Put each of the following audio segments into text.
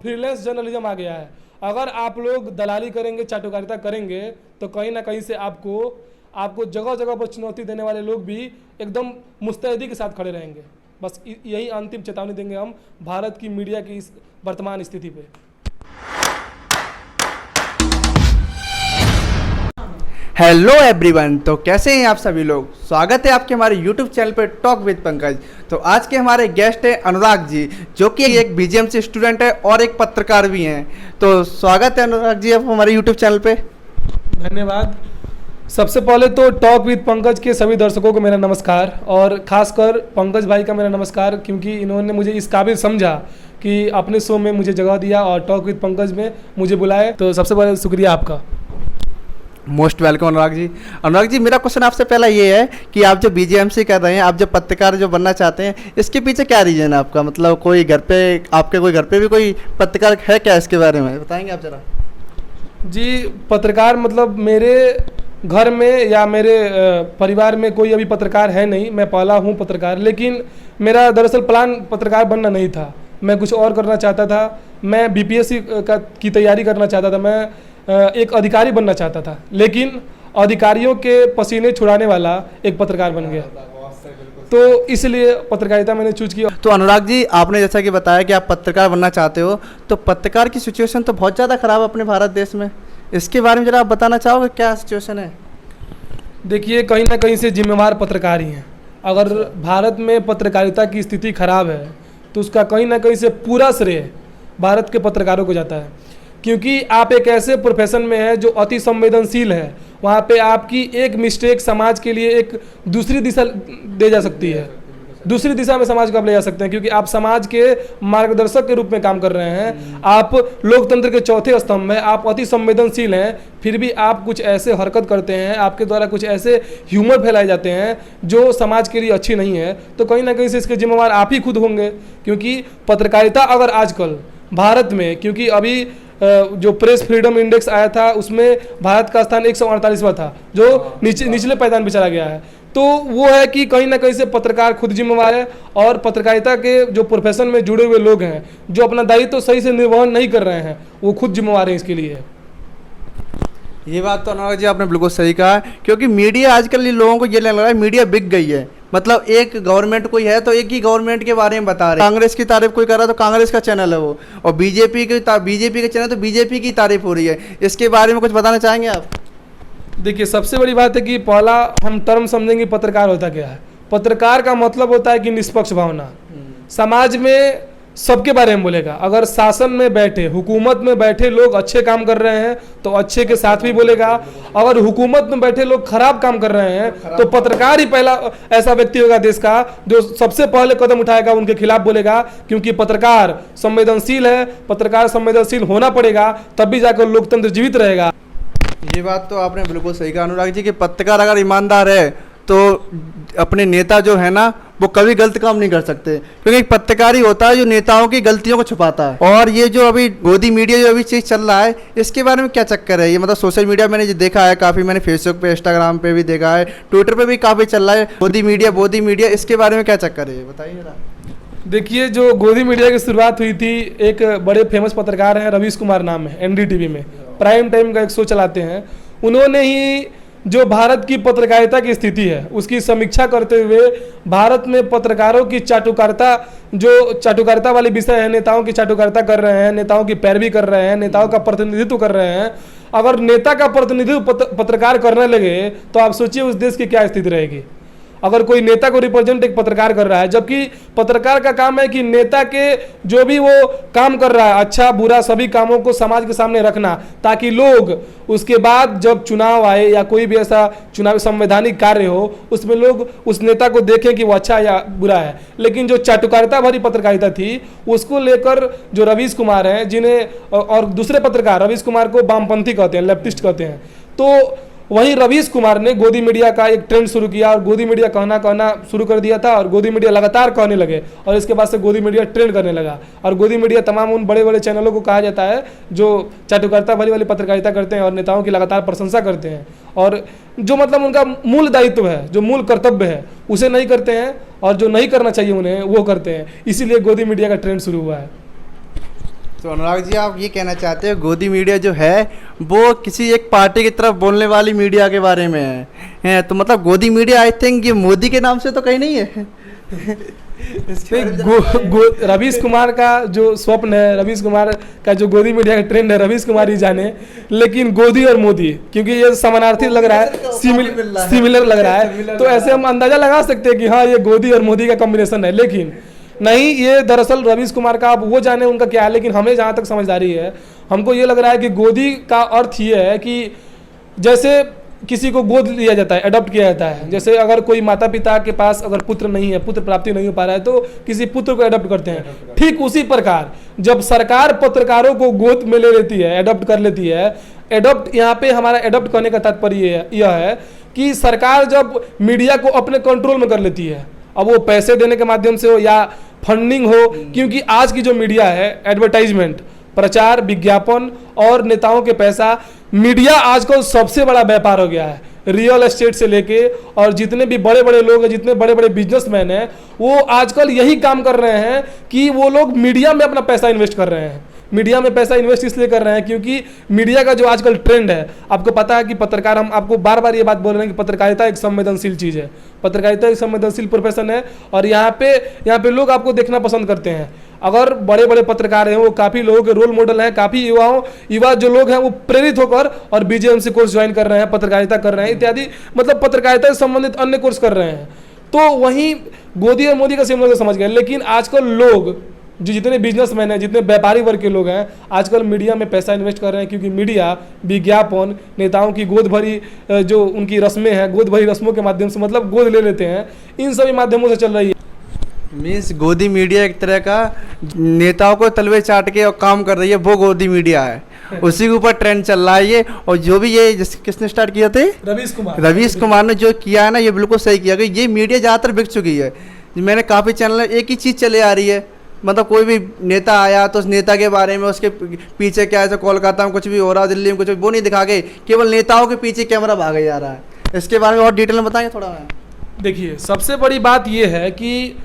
Freelance journalism आ गया है। अगर आप लोग दलाली करेंगे, चाटुकारिता करेंगे, तो कहीं ना कहीं से आपको जगह जगह पर चुनौती देने वाले लोग भी एकदम मुस्तैदी के साथ खड़े रहेंगे। बस यही अंतिम चेतावनी देंगे हम भारत की मीडिया की इस वर्तमान स्थिति पे। हेलो एवरीवन, तो कैसे हैं आप सभी लोग। स्वागत है आपके हमारे यूट्यूब चैनल पे टॉक विद पंकज। तो आज के हमारे गेस्ट हैं अनुराग जी, जो कि एक बीजीएमसी स्टूडेंट है और एक पत्रकार भी हैं। तो स्वागत है अनुराग जी आप हमारे यूट्यूब चैनल पे। धन्यवाद। सबसे पहले तो टॉक विद पंकज के सभी दर्शकों को मेरा नमस्कार, और खासकर पंकज भाई का मेरा नमस्कार, क्योंकि इन्होंने मुझे इस काबिल समझा कि अपने शो में मुझे जगह दिया और टॉक विद पंकज में मुझे बुलाए। तो सबसे पहले शुक्रिया आपका। Most welcome Anurag ji. अनुराग जी, मेरा क्वेश्चन आपसे पहला ये है कि आप जो बीजीएमसी कर रहे हैं, आप जो पत्रकार जो बनना चाहते हैं, इसके पीछे क्या रीजन है आपका। मतलब कोई घर पे आपके कोई घर पे भी कोई पत्रकार है क्या, इसके बारे में बताएंगे आप जरा। जी, पत्रकार मतलब मेरे घर में या मेरे परिवार में कोई अभी पत्रकार है नहीं। मैं पहला हूँ पत्रकार, लेकिन मेरा दरअसल प्लान पत्रकार बनना नहीं था। मैं कुछ और करना चाहता था। मैं बीपीएससी की तैयारी करना चाहता था। मैं एक अधिकारी बनना चाहता था, लेकिन अधिकारियों के पसीने छुड़ाने वाला एक पत्रकार बन गया, तो इसलिए पत्रकारिता मैंने चूज किया। तो अनुराग जी, आपने जैसा कि बताया कि आप पत्रकार बनना चाहते हो, तो पत्रकार की सिचुएशन तो बहुत ज़्यादा ख़राब है अपने भारत देश में। इसके बारे में जरा आप बताना चाहोगे क्या सिचुएशन है। देखिए, कहीं ना कहीं से जिम्मेवार पत्रकार ही हैं। अगर भारत में पत्रकारिता की स्थिति खराब है तो उसका कहीं ना कहीं से पूरा श्रेय भारत के पत्रकारों को जाता है, क्योंकि आप एक ऐसे प्रोफेशन में है जो अति संवेदनशील है। वहाँ पे आपकी एक मिस्टेक समाज के लिए एक दूसरी दिशा दे जा सकती है, दूसरी दिशा में समाज को आप ले जा सकते हैं, क्योंकि आप समाज के मार्गदर्शक के रूप में काम कर रहे हैं। आप लोकतंत्र के चौथे स्तंभ में, आप अति संवेदनशील हैं, फिर भी आप कुछ ऐसे हरकत करते हैं, आपके द्वारा कुछ ऐसे ह्यूमर फैलाए जाते हैं जो समाज के लिए अच्छी नहीं है। तो कहीं ना कहीं से इसके जिम्मेवार आप ही खुद होंगे, क्योंकि पत्रकारिता अगर आजकल भारत में, क्योंकि अभी जो प्रेस फ्रीडम इंडेक्स आया था उसमें भारत का स्थान 148वां था, जो निचले पायदान पे चला गया है। तो वो है कि कहीं ना कहीं से पत्रकार खुद जिम्मेवार है, और पत्रकारिता के जो प्रोफेशन में जुड़े हुए लोग हैं जो अपना दायित्व तो सही से निर्वहन नहीं कर रहे हैं, वो खुद जिम्मेवार हैं इसके लिए। ये बात तो अनुराग जी आपने बिल्कुल सही कहा, क्योंकि मीडिया आजकल लोगों को ये लगने लगा है मीडिया बिक गई है। मतलब एक गवर्नमेंट कोई है तो एक ही गवर्नमेंट के बारे में बता रहे हैं। कांग्रेस की तारीफ कोई कर रहा है तो कांग्रेस का चैनल है वो, और बीजेपी का चैनल तो बीजेपी की तारीफ हो रही है। इसके बारे में कुछ बताना चाहेंगे आप। देखिए, सबसे बड़ी बात है कि पहला हम टर्म समझेंगे पत्रकार होता क्या है। पत्रकार का मतलब होता है कि निष्पक्ष भावना, समाज में सबके बारे में बोलेगा। अगर शासन में बैठे, हुकूमत में बैठे लोग अच्छे काम कर रहे हैं तो अच्छे के साथ भी बोलेगा। अगर हुकूमत में बैठे लोग खराब काम कर रहे हैं तो पत्रकार ही पहला ऐसा व्यक्ति होगा देश का जो सबसे पहले कदम उठाएगा, उनके खिलाफ बोलेगा, क्योंकि पत्रकार संवेदनशील है। पत्रकार संवेदनशील होना पड़ेगा, तब भी जाकर लोकतंत्र जीवित रहेगा। ये बात तो आपने बिल्कुल सही कहा अनुराग जी कि पत्रकार अगर ईमानदार है तो अपने नेता जो है ना वो कभी गलत काम नहीं कर सकते, क्योंकि एक पत्रकार ही होता है जो नेताओं की गलतियों को छुपाता है। और ये जो अभी गोदी मीडिया जो अभी चीज़ चल रहा है, इसके बारे में क्या चक्कर है। ये मतलब सोशल मीडिया मैंने जो देखा है काफ़ी, मैंने फेसबुक पे, इंस्टाग्राम पे भी देखा है, ट्विटर पे भी काफ़ी चल रहा है गोदी मीडिया। इसके बारे में क्या चक्कर है, बताइए जरा। देखिए, जो गोदी मीडिया की शुरुआत हुई थी, एक बड़े फेमस पत्रकार हैं, रवीश कुमार नाम है, एनडीटीवी में प्राइम टाइम का एक शो चलाते हैं। उन्होंने ही जो भारत की पत्रकारिता की स्थिति है उसकी समीक्षा करते हुए भारत में पत्रकारों की चाटुकारिता वाली विषय है, नेताओं की चाटुकारिता कर रहे हैं, नेताओं की पैरवी कर रहे हैं, नेताओं का प्रतिनिधित्व कर रहे हैं। अगर नेता का प्रतिनिधित्व पत्रकार करने लगे तो आप सोचिए उस देश की क्या स्थिति रहेगी। अगर कोई नेता को रिप्रेजेंट एक पत्रकार कर रहा है, जबकि पत्रकार का काम है कि नेता के जो भी वो काम कर रहा है, अच्छा बुरा सभी कामों को समाज के सामने रखना, ताकि लोग उसके बाद जब चुनाव आए या कोई भी ऐसा चुनावी संवैधानिक कार्य हो उसमें लोग उस नेता को देखें कि वो अच्छा या बुरा है। लेकिन जो चाटुकारिता भरी पत्रकारिता थी उसको लेकर जो रवीश कुमार हैं, जिन्हें और दूसरे पत्रकार रवीश कुमार को वामपंथी कहते हैं, लेफ्टिस्ट कहते हैं, तो वहीं रवीश कुमार ने गोदी मीडिया का एक ट्रेंड शुरू किया और गोदी मीडिया कहना शुरू कर दिया था, और गोदी मीडिया लगातार कहने लगे, और इसके बाद से गोदी मीडिया ट्रेंड करने लगा। और गोदी मीडिया तमाम उन बड़े बड़े चैनलों को कहा जाता है जो चाटुकारिता भरी वाली पत्रकारिता करते हैं और नेताओं की लगातार प्रशंसा करते हैं, और जो मतलब उनका मूल दायित्व है, जो मूल कर्तव्य है उसे नहीं करते हैं, और जो नहीं करना चाहिए उन्हें वो करते हैं। इसीलिए गोदी मीडिया का ट्रेंड शुरू हुआ है। तो अनुराग जी आप ये कहना चाहते हो गोदी मीडिया जो है वो किसी एक पार्टी की तरफ बोलने वाली मीडिया के बारे में है तो मतलब गोदी मीडिया आई थिंक ये मोदी के नाम से तो कहीं नहीं है। रवीश कुमार का जो स्वप्न है, रवीश कुमार का जो गोदी मीडिया का ट्रेंड है, रवीश कुमार ही जाने। लेकिन गोदी और मोदी क्योंकि ये समानार्थी लग रहा है, सिमिलर लग रहा है, तो ऐसे हम अंदाजा लगा सकते हैं कि हाँ ये गोदी और मोदी का कॉम्बिनेशन है। लेकिन नहीं, ये दरअसल रवीश कुमार का, आप वो जाने उनका क्या है, लेकिन हमें जहाँ तक समझदारी है हमको ये लग रहा है कि गोदी का अर्थ ये है कि जैसे किसी को गोद लिया जाता है, अडॉप्ट किया जाता है। जैसे अगर कोई माता पिता के पास अगर पुत्र नहीं है, पुत्र प्राप्ति नहीं हो पा रहा है, तो किसी पुत्र को अडॉप्ट करते हैं। ठीक उसी प्रकार जब सरकार पत्रकारों को गोद में ले लेती है, अडॉप्ट कर लेती है, अडॉप्ट यहाँ पे हमारा अडॉप्ट करने का तात्पर्य यह है कि सरकार जब मीडिया को अपने कंट्रोल में कर लेती है, अब वो पैसे देने के माध्यम से हो या फंडिंग हो, क्योंकि आज की जो मीडिया है, एडवर्टाइजमेंट, प्रचार, विज्ञापन और नेताओं के पैसा, मीडिया आजकल सबसे बड़ा व्यापार हो गया है। रियल एस्टेट से लेके और जितने भी बड़े बड़े लोग हैं, जितने बड़े बड़े बिजनेसमैन हैं, वो आजकल यही काम कर रहे हैं कि वो लोग मीडिया में अपना पैसा इन्वेस्ट कर रहे हैं। मीडिया में पैसा इन्वेस्ट इसलिए कर रहे हैं क्योंकि मीडिया का जो आजकल ट्रेंड है, आपको पता है कि पत्रकार, हम आपको बार बार ये बात बोल रहे हैं कि पत्रकारिता एक संवेदनशील चीज़ है, पत्रकारिता एक संवेदनशील प्रोफेशन है और यहाँ पे लोग आपको देखना पसंद करते हैं। अगर बड़े बड़े पत्रकार हैं, वो काफ़ी लोगों के रोल मॉडल हैं, काफ़ी युवा जो लोग हैं वो प्रेरित होकर और बीजेएमसी कोर्स ज्वाइन कर रहे हैं, पत्रकारिता कर रहे हैं इत्यादि, मतलब पत्रकारिता से संबंधित अन्य कोर्स कर रहे हैं। तो वहीं गोदी और मोदी का सिम लोग समझ गए। लेकिन आजकल लोग जो जितने बिजनेसमैन हैं, जितने व्यापारी वर्ग के लोग हैं, आजकल मीडिया में पैसा इन्वेस्ट कर रहे हैं क्योंकि मीडिया विज्ञापन, नेताओं की गोद भरी जो उनकी रस्में हैं, गोद भरी रस्मों के माध्यम से, मतलब गोद ले लेते हैं, इन सभी माध्यमों से चल रही है। मीन्स गोदी मीडिया एक तरह का नेताओं को तलवे चाट के और काम कर रही है, वो गोदी मीडिया है, उसी के ऊपर ट्रेंड चल रहा है ये। और जो भी ये किसने स्टार्ट किया थे, रवीश कुमार ने जो किया है ना, ये बिल्कुल सही किया कि ये मीडिया ज़्यादातर बिक चुकी है। मैंने काफ़ी चैनल एक ही चीज़ चले आ रही है, मतलब कोई भी नेता आया तो उस नेता के बारे में, उसके पीछे क्या है, कोलकाता में कुछ भी हो रहा, दिल्ली में कुछ भी, वो नहीं दिखा के केवल नेताओं के पीछे कैमरा भागा जा रहा है। इसके बारे में और डिटेल में बताएंगे थोड़ा। देखिए, सबसे बड़ी बात यह है कि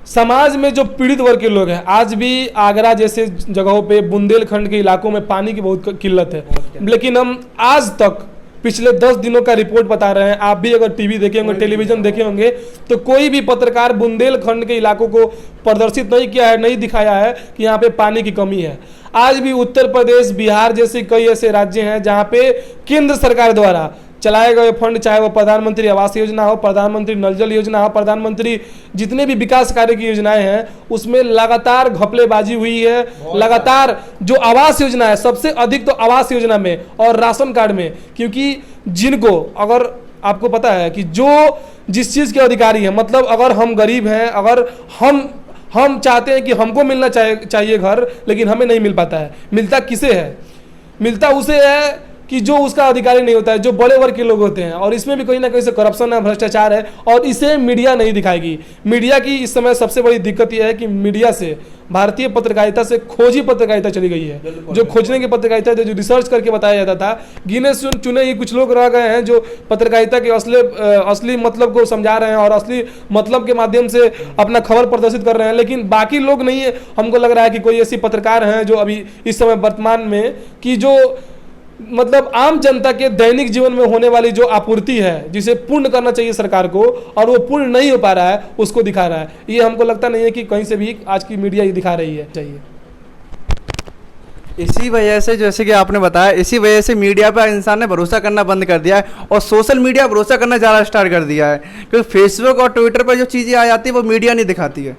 समाज में जो पीड़ित वर्ग के लोग हैं, आज भी आगरा जैसे जगहों पे, बुंदेलखंड के इलाकों में पानी की बहुत किल्लत है। लेकिन हम आज तक पिछले 10 दिनों का रिपोर्ट बता रहे हैं, आप भी अगर टीवी देखे होंगे, टेलीविजन देखे होंगे, तो कोई भी पत्रकार बुंदेलखंड के इलाकों को प्रदर्शित नहीं किया है, नहीं दिखाया है कि यहाँ पे पानी की कमी है। आज भी उत्तर प्रदेश, बिहार जैसे कई ऐसे राज्य हैं जहाँ पे केंद्र सरकार द्वारा चलाए गए फंड, चाहे वो प्रधानमंत्री आवास योजना हो, प्रधानमंत्री नल जल योजना हो, प्रधानमंत्री जितने भी विकास कार्य की योजनाएं हैं, उसमें लगातार घपलेबाजी हुई है। लगातार जो आवास योजना है, सबसे अधिक तो आवास योजना में और राशन कार्ड में, क्योंकि जिनको, अगर आपको पता है कि जो जिस चीज़ के अधिकारी हैं, मतलब अगर हम गरीब हैं, अगर हम चाहते हैं कि हमको मिलना चाहिए घर, लेकिन हमें नहीं मिल पाता है। मिलता किसे है? मिलता उसे है कि जो उसका अधिकारी नहीं होता है, जो बड़े वर्ग के लोग होते हैं। और इसमें भी कहीं ना कहीं से करप्शन है, भ्रष्टाचार है, और इसे मीडिया नहीं दिखाएगी। मीडिया की इस समय सबसे बड़ी दिक्कत यह है कि मीडिया से, भारतीय पत्रकारिता से खोजी पत्रकारिता चली गई है। जो खोजने की पत्रकारिता, जो रिसर्च करके बताया जाता था, गिने चुने ही कुछ लोग रह गए हैं जो पत्रकारिता के असली मतलब को समझा रहे हैं और असली मतलब के माध्यम से अपना खबर प्रदर्शित कर रहे हैं। लेकिन बाकी लोग नहीं है। हमको लग रहा है कि कोई ऐसी पत्रकार हैं जो अभी इस समय वर्तमान में, कि जो मतलब आम जनता के दैनिक जीवन में होने वाली जो आपूर्ति है, जिसे पूर्ण करना चाहिए सरकार को, और वो पूर्ण नहीं हो पा रहा है, उसको दिखा रहा है। ये हमको लगता नहीं है कि कहीं से भी आज की मीडिया ये दिखा रही है। चाहिए इसी वजह से, जैसे कि आपने बताया, इसी वजह से मीडिया पर इंसान ने भरोसा करना बंद कर दिया है और सोशल मीडिया भरोसा करना ज़्यादा स्टार्ट कर दिया है। क्योंकि फेसबुक और ट्विटर पर जो चीज़ें आ जाती है वो मीडिया नहीं दिखाती है।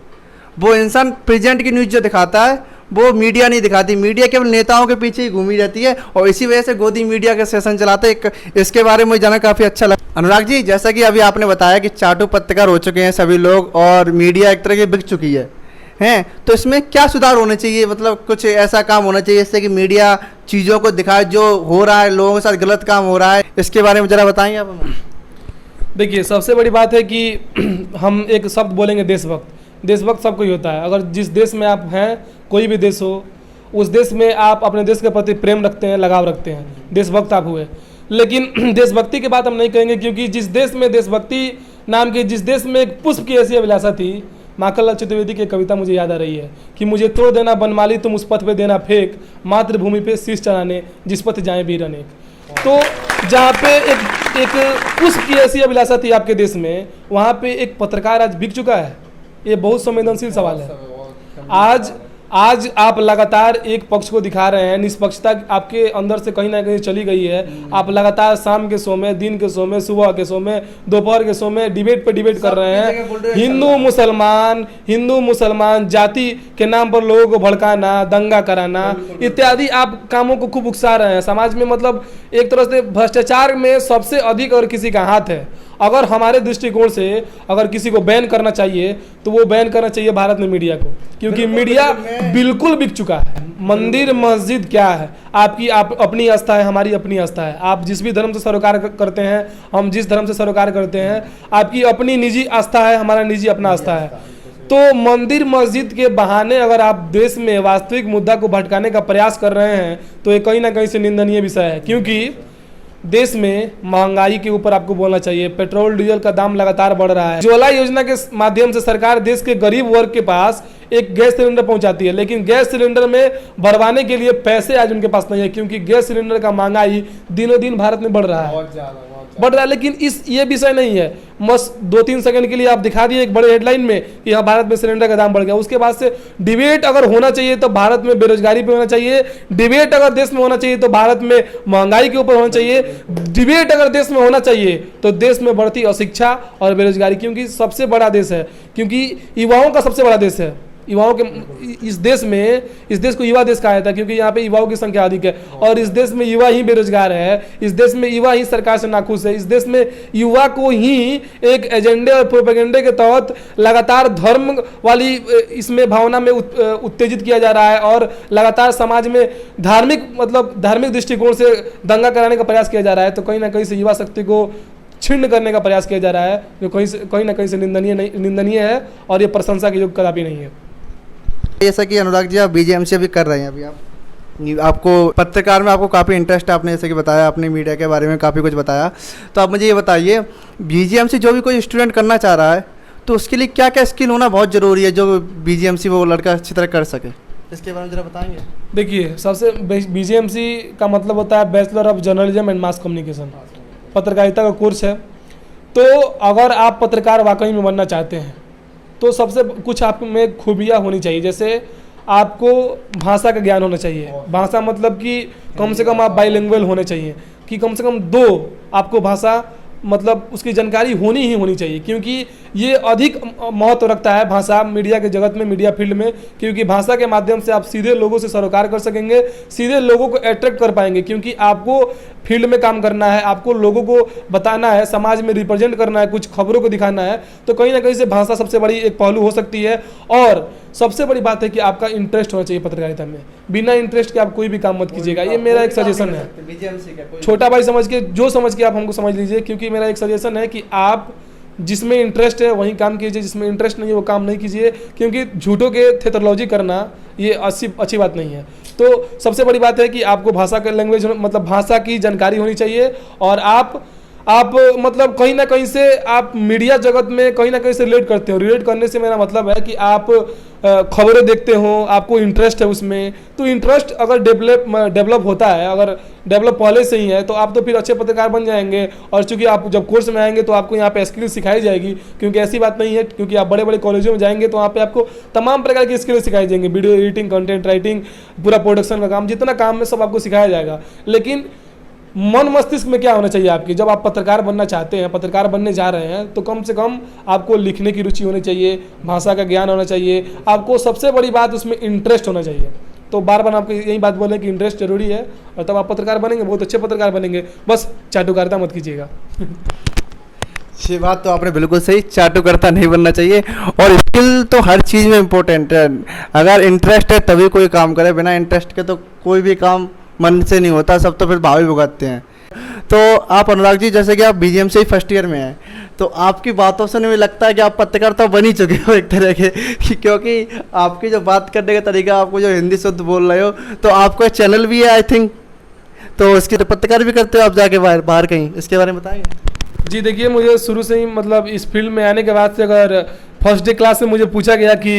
वो इंसान प्रेजेंट की न्यूज़ जो दिखाता है वो मीडिया नहीं दिखाती। मीडिया केवल नेताओं के पीछे ही घूमी रहती है और इसी वजह से गोदी मीडिया के सेशन चलाते हैं। इसके बारे में जाना काफ़ी अच्छा लगा। अनुराग जी, जैसा कि अभी आपने बताया कि चाटू पत्रकार हो चुके हैं सभी लोग और मीडिया एक तरह की बिक चुकी है, तो इसमें क्या सुधार होने चाहिए? मतलब कुछ ऐसा काम होना चाहिए जिससे कि मीडिया चीज़ों को दिखाए, जो हो रहा है, लोगों के साथ गलत काम हो रहा है, इसके बारे में ज़रा बताएंगे आप हमें। देखिए, सबसे बड़ी बात है कि हम एक शब्द बोलेंगे, देशभक्त। देशभक्त सबको ही होता है। अगर जिस देश में आप हैं, कोई भी देश हो, उस देश में आप अपने देश के प्रति प्रेम रखते हैं, लगाव रखते हैं, देशभक्त आप हुए। लेकिन देशभक्ति की बात हम नहीं कहेंगे, क्योंकि जिस देश में देशभक्ति नाम की, जिस देश में एक पुष्प की ऐसी अभिलाषा थी माखनलाल चतुर्वेदी की एक कविता मुझे याद आ रही है कि मुझे तोड़ देना बनमाली, तुम उस पथ पे देना फेंक, मातृभूमि पे शीश चढ़ाने जिस पथ जाए वीर अनेक। तो जहाँ पे एक पुष्प की ऐसी अभिलाषा थी आपके देश में, वहाँ पे एक पत्रकार आज बिक चुका है। ये बहुत संवेदनशील सवाल है। आज आप लगातार एक पक्ष को दिखा रहे हैं, निष्पक्षता आपके अंदर से कहीं ना कहीं चली गई है। आप लगातार शाम के शो में, दिन के शो में, सुबह के शो में, दोपहर के शो में डिबेट पे डिबेट कर रहे हैं। हिंदू मुसलमान जाति के नाम पर लोगों को भड़काना, दंगा कराना इत्यादि आप कामों को खूब उकसा रहे हैं। समाज में मतलब एक तरह से भ्रष्टाचार में सबसे अधिक अगर किसी का हाथ है, अगर हमारे दृष्टिकोण से अगर किसी को बैन करना चाहिए तो वो बैन करना चाहिए भारत में मीडिया को, क्योंकि मीडिया बिल्कुल बिक चुका है। मंदिर मस्जिद क्या है, आप अपनी आस्था है, हमारी अपनी आस्था है। आप जिस भी धर्म से सरोकार करते हैं, हम जिस धर्म से सरोकार करते हैं, आपकी अपनी निजी आस्था है, हमारा निजी अपना आस्था है। तो मंदिर मस्जिद के बहाने अगर आप देश में वास्तविक मुद्दा को भटकाने का प्रयास कर रहे हैं तो ये कहीं ना कहीं से निंदनीय विषय है। क्योंकि देश में महंगाई के ऊपर आपको बोलना चाहिए, पेट्रोल डीजल का दाम लगातार बढ़ रहा है। उज्ज्वला योजना के माध्यम से सरकार देश के गरीब वर्ग के पास एक गैस सिलेंडर पहुंचाती है, लेकिन गैस सिलेंडर में भरवाने के लिए पैसे आज उनके पास नहीं है, क्योंकि गैस सिलेंडर का महंगाई दिनों दिन भारत में बढ़ रहा है, बढ़ रहा है। लेकिन ये विषय नहीं है। बस 2-3 सेकंड के लिए आप दिखा दिए एक बड़े हेडलाइन में कि यहाँ भारत में सिलेंडर का दाम बढ़ गया। उसके बाद से डिबेट अगर होना चाहिए तो भारत में बेरोजगारी पे होना चाहिए, डिबेट अगर देश में होना चाहिए तो भारत में महंगाई के ऊपर होना चाहिए, डिबेट अगर देश में होना चाहिए तो देश में बढ़ती अशिक्षा और बेरोजगारी, क्योंकि सबसे बड़ा देश है, क्योंकि युवाओं का सबसे बड़ा देश है। युवाओं के इस देश को युवा देश कहा जाता है, क्योंकि यहाँ पे युवाओं की संख्या अधिक है और इस देश में युवा ही बेरोजगार है, इस देश में युवा ही सरकार से नाखुश है, इस देश में युवा को ही एक एजेंडे और प्रोपेगेंडे के तहत लगातार धर्म वाली इसमें भावना में उत्तेजित किया जा रहा है और लगातार समाज में धार्मिक दृष्टिकोण से दंगा कराने का प्रयास किया जा रहा है। तो कहीं ना कहीं से युवा शक्ति को छिन्न करने का प्रयास किया जा रहा है, जो कहीं ना कहीं से निंदनीय है और ये प्रशंसा के योग्य कदापि नहीं है। जैसा कि अनुराग जी आप बीजेएमसी अभी कर रहे हैं, अभी आपको पत्रकार में आपको काफ़ी इंटरेस्ट है, आपने जैसे कि बताया, आपने मीडिया के बारे में काफ़ी कुछ बताया। तो आप मुझे ये बताइए, बीजेएमसी जो भी कोई स्टूडेंट करना चाह रहा है तो उसके लिए क्या क्या स्किल होना बहुत ज़रूरी है जो बीजेएमसी वो लड़का अच्छी तरह कर सके, इसके बारे में ज़रा बताएंगे। देखिए, सबसे बीजेएमसी का मतलब होता है bachelor of journalism and mass communication, पत्रकारिता का कोर्स है। तो अगर आप पत्रकार वाकई में बनना चाहते हैं तो सबसे कुछ आप में खूबियाँ होनी चाहिए। जैसे आपको भाषा का ज्ञान होना चाहिए, भाषा मतलब कि कम से कम आप बाइलिंगुअल होने चाहिए, कि कम से कम 2 आपको भाषा मतलब उसकी जानकारी होनी ही होनी चाहिए, क्योंकि ये अधिक महत्व रखता है भाषा मीडिया के जगत में, मीडिया फील्ड में, क्योंकि भाषा के माध्यम से आप सीधे लोगों से सरोकार कर सकेंगे, सीधे लोगों को अट्रैक्ट कर पाएंगे, क्योंकि आपको फील्ड में काम करना है, आपको लोगों को बताना है, समाज में रिप्रेजेंट करना है, कुछ खबरों को दिखाना है। तो कहीं ना कहीं से भाषा सबसे बड़ी एक पहलू हो सकती है। और सबसे बड़ी बात है कि आपका इंटरेस्ट होना चाहिए पत्रकारिता में। बिना इंटरेस्ट के आप कोई भी काम मत कीजिएगा, ये मेरा एक सजेशन है। छोटा भाई समझ के, जो समझ के आप हमको समझ लीजिए, क्योंकि मेरा एक सजेशन है कि आप जिसमें इंटरेस्ट है वहीं काम कीजिए, जिसमें इंटरेस्ट नहीं है वो काम नहीं कीजिए, क्योंकि झूठों के थेटरोलॉजी करना ये अच्छी बात नहीं है। तो सबसे बड़ी बात है कि आपको भाषा का लैंग्वेज मतलब भाषा की जानकारी होनी चाहिए, और आप मतलब कहीं ना कहीं से आप मीडिया जगत में कहीं ना कहीं से रिलेट करते हो। रिलेट करने से मेरा मतलब है कि आप खबरें देखते हो, आपको इंटरेस्ट है उसमें। तो इंटरेस्ट अगर डेवलप होता है, अगर डेवलप पहले से ही है, तो आप तो फिर अच्छे पत्रकार बन जाएंगे। और चूंकि आप जब कोर्स में आएंगे तो आपको यहाँ पे स्किल सिखाई जाएगी, क्योंकि ऐसी बात नहीं है, क्योंकि आप बड़े बड़े कॉलेजों में जाएंगे तो वहाँ पे आपको तमाम प्रकार की स्किल सिखाई जाएंगी, वीडियो एडिटिंग, कंटेंट राइटिंग, पूरा प्रोडक्शन का काम, जितना काम है सब आपको सिखाया जाएगा। लेकिन मन मस्तिष्क में क्या होना चाहिए आपकी, जब आप पत्रकार बनना चाहते हैं, पत्रकार बनने जा रहे हैं, तो कम से कम आपको लिखने की रुचि होनी चाहिए, भाषा का ज्ञान होना चाहिए, आपको सबसे बड़ी बात उसमें इंटरेस्ट होना चाहिए। तो बार बार आपको यही बात बोले कि इंटरेस्ट जरूरी है, और तब आप पत्रकार बनेंगे, बहुत अच्छे पत्रकार बनेंगे। बस चाटुकारिता मत कीजिएगा। ये बात तो आपने बिल्कुल सही, चाटुकर्ता नहीं बनना चाहिए, और स्किल तो हर चीज़ में इम्पोर्टेंट है। अगर इंटरेस्ट है तभी कोई काम करे, बिना इंटरेस्ट के तो कोई भी काम मन से नहीं होता, सब तो फिर भाव ही भुगतते हैं। तो आप अनुराग जी, जैसे कि आप बीजेएमसी फर्स्ट ईयर में हैं, तो आपकी बातों से मुझे लगता है कि आप पत्रकारिता बन ही चुके हो एक तरह के, क्योंकि आपकी जो बात करने का तरीका, आपको जो हिंदी शुद्ध बोल रहे हो, तो आपका चैनल भी है आई थिंक, तो उसकी तो पत्रकार भी करते हो आप जाके बाहर कहीं, इसके बारे में बताएंगे। जी देखिए, मुझे शुरू से ही मतलब इस फील्ड में आने के बाद से अगर फर्स्ट डे क्लास में मुझे पूछा गया कि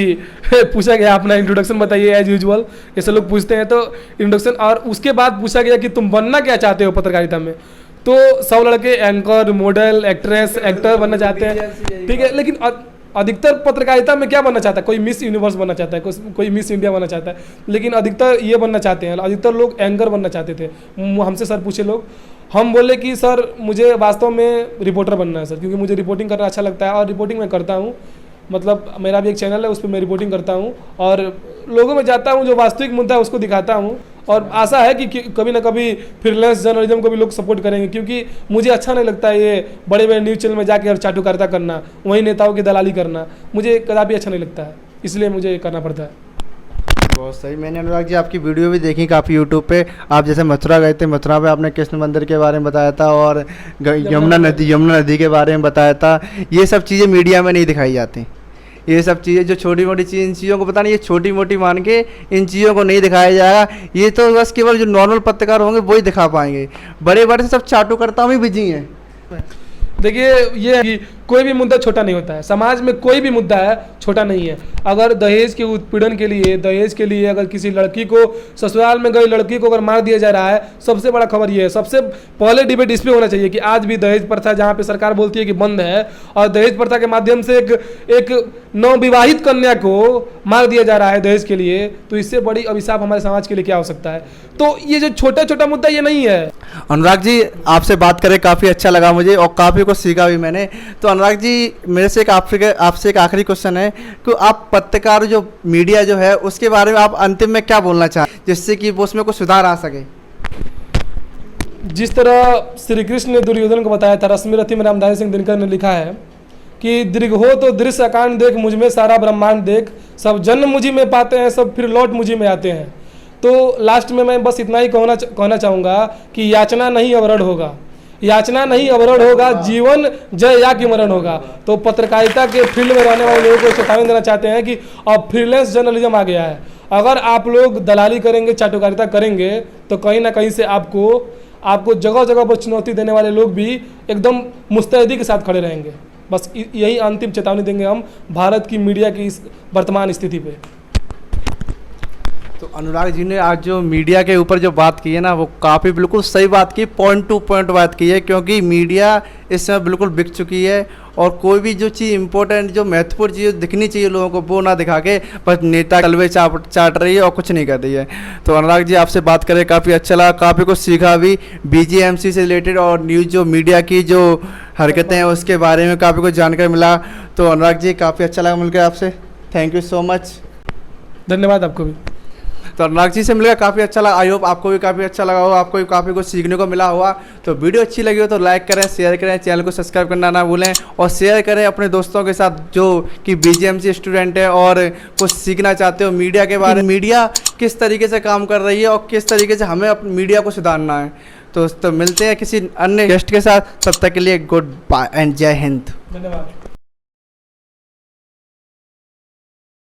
पूछा गया अपना इंट्रोडक्शन बताइए एज यूजुअल, ऐसे लोग पूछते हैं तो इंट्रोडक्शन, और उसके बाद पूछा गया कि तुम बनना क्या चाहते हो पत्रकारिता में। तो सब लड़के एंकर, मॉडल, एक्ट्रेस, एक्टर बनना चाहते हैं, ठीक है। लेकिन अधिकतर पत्रकारिता में क्या बनना चाहता है, कोई मिस यूनिवर्स बनना चाहता है, कोई मिस इंडिया बनना चाहता है, लेकिन अधिकतर ये बनना चाहते हैं। अधिकतर लोग एंकर बनना चाहते थे। हमसे सर पूछे लोग, हम बोले कि सर मुझे वास्तव में रिपोर्टर बनना है सर, क्योंकि मुझे रिपोर्टिंग करना अच्छा लगता है और रिपोर्टिंग मैं करता हूँ। मतलब मेरा भी एक चैनल है, उस पर मैं रिपोर्टिंग करता हूँ और लोगों में जाता हूँ, जो वास्तविक मुद्दा है उसको दिखाता हूँ। और आशा है कि कभी ना कभी फ्रीलांस जर्नलिज्म को भी लोग सपोर्ट करेंगे, क्योंकि मुझे अच्छा नहीं लगता है ये बड़े बड़े न्यूज़ चैनल में जाके और चाटुकारिता करना, वहीं नेताओं की दलाली करना, मुझे कदापि अच्छा नहीं लगता है, इसलिए मुझे ये करना पड़ता है। बहुत सही। मैंने अनुराग जी आपकी वीडियो भी देखी काफ़ी यूट्यूब पे। आप जैसे मथुरा गए थे, मथुरा पे आपने कृष्ण मंदिर के बारे में बताया था और यमुना नदी के बारे में बताया था। ये सब चीज़ें मीडिया में नहीं दिखाई जाती। ये सब चीज़ें जो छोटी मोटी चीज़, इन चीज़ों को पता नहीं, ये छोटी मोटी मान के इन चीज़ों को नहीं दिखाया जाएगा। ये तो बस केवल जो नॉर्मल पत्रकार होंगे वही दिखा पाएंगे। बड़े बड़े सब चाटुकर्ता में बिजी हैं। देखिए, ये है कि कोई भी मुद्दा छोटा नहीं होता है। समाज में कोई भी मुद्दा है छोटा नहीं है। अगर दहेज के उत्पीड़न के लिए, दहेज के लिए अगर किसी लड़की को, ससुराल में गई लड़की को अगर मार दिया जा रहा है, सबसे बड़ा खबर ये है। सबसे पहले डिबेट इस पे होना चाहिए कि आज भी दहेज प्रथा, जहाँ पे सरकार बोलती है कि बंद है, और दहेज प्रथा के माध्यम से एक नवविवाहित कन्या को मार दिया जा रहा है दहेज के लिए, तो इससे बड़ी अभिशाप हमारे समाज के लिए क्या हो सकता है। तो ये जो छोटा छोटा मुद्दा ये नहीं है। अनुराग जी, आपसे बात करें काफ़ी अच्छा लगा मुझे और काफ़ी कुछ सीखा भी मैंने। तो अनुराग जी, मेरे से आपसे एक आखिरी क्वेश्चन है कि आप पत्रकार, जो मीडिया जो है, उसके बारे में आप अंतिम में क्या बोलना चाहें, जिससे कि वो उसमें कुछ सुधार आ सके। जिस तरह श्री कृष्ण ने दुर्योधन को बताया था, रश्मि रथी में रामधारी सिंह दिनकर ने लिखा है कि दीर्घ हो तो दृश्य आकांड देख, मुझ में सारा ब्रह्मांड देख, सब जन्म मुझी में पाते हैं, सब फिर लौट मुझी में आते हैं। तो लास्ट में मैं बस इतना ही कहना चाहूँगा कि याचना नहीं अवरण होगा, याचना नहीं अवरण होगा, जीवन जय या कि मरण होगा। तो पत्रकारिता के फील्ड में रहने वाले लोगों को चेतावनी देना चाहते हैं कि अब फ्रीलांस जर्नलिज्म आ गया है। अगर आप लोग दलाली करेंगे, चाटुकारिता करेंगे, तो कहीं ना कहीं से आपको जगह जगह पर चुनौती देने वाले लोग भी एकदम मुस्तैदी के साथ खड़े रहेंगे। बस यही अंतिम चेतावनी देंगे हम भारत की मीडिया की इस वर्तमान स्थिति पे। तो अनुराग जी ने आज जो मीडिया के ऊपर जो बात की है ना, वो काफ़ी बिल्कुल सही बात की, पॉइंट टू पॉइंट बात की है, क्योंकि मीडिया इस समय बिल्कुल बिक चुकी है और कोई भी जो चीज़ इंपॉर्टेंट, जो महत्वपूर्ण चीज़ दिखनी चाहिए लोगों को, वो ना दिखा के बस नेता कलवे चाट रही है और कुछ नहीं कर रही है। तो अनुराग जी, आपसे बात करें काफ़ी अच्छा लगा, काफ़ी कुछ सीखा भी, BGMC से रिलेटेड और न्यूज़ जो मीडिया की जो हरकतें हैं उसके बारे में काफ़ी कुछ जानकारी मिला। तो अनुराग जी, काफ़ी अच्छा लगा मिलकर आपसे। Thank you so much. धन्यवाद आपको भी। तो अनुराग जी से मिलकर काफ़ी अच्छा लगा। आई होप आपको भी काफ़ी अच्छा लगा हो, आपको भी काफ़ी कुछ सीखने को मिला हुआ। तो वीडियो अच्छी लगी हो तो लाइक करें, शेयर करें, चैनल को सब्सक्राइब करना ना भूलें और शेयर करें अपने दोस्तों के साथ जो कि BGMC स्टूडेंट है और कुछ सीखना चाहते हो मीडिया के बारे में, मीडिया किस तरीके से काम कर रही है और किस तरीके से हमें अपनी मीडिया को सुधारना है। तो मिलते हैं किसी अन्य गेस्ट के साथ, तब तक के लिए गुड बाय एंड जय हिंद। धन्यवाद।